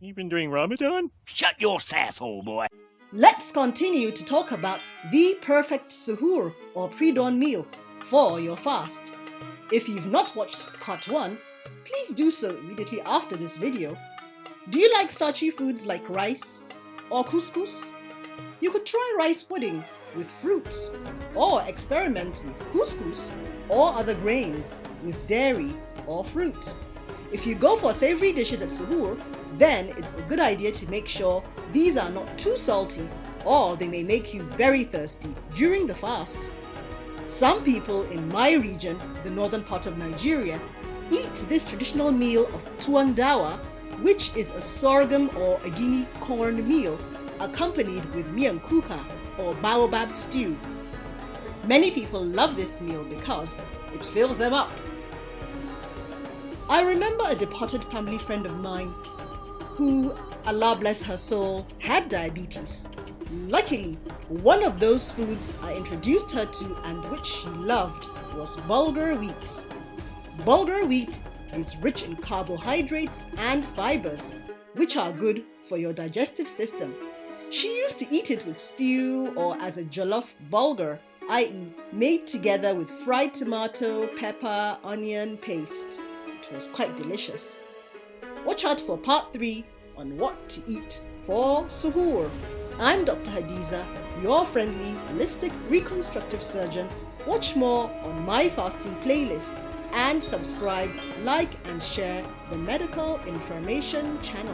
Even during Ramadan? Shut your asshole, boy. Let's continue to talk about the perfect suhoor or pre-dawn meal for your fast. If you've not watched part 1, please do so immediately after this video. Do you like starchy foods like rice or couscous? You could try rice pudding with fruits, or experiment with couscous or other grains with dairy or fruit. If you go for savory dishes at suhoor, then it's a good idea to make sure these are not too salty or they may make you very thirsty during the fast. Some people in my region, the northern part of Nigeria, eat this traditional meal of tuwon dawa, which is a sorghum or a Guinea corn meal accompanied with miyan kuka or baobab stew. Many people love this meal because it fills them up. I remember a departed family friend of mine who, Allah bless her soul, had diabetes. Luckily, one of those foods I introduced her to and which she loved was bulgur wheat. Bulgur wheat is rich in carbohydrates and fibers, which are good for your digestive system. She used to eat it with stew or as a jollof bulgur, i.e. made together with fried tomato, pepper, onion paste. It was quite delicious. Watch out for part 3 on what to eat for suhoor. I'm Dr. Hadiza, your friendly, holistic, reconstructive surgeon. Watch more on my fasting playlist and subscribe, like and share the Medical Information channel.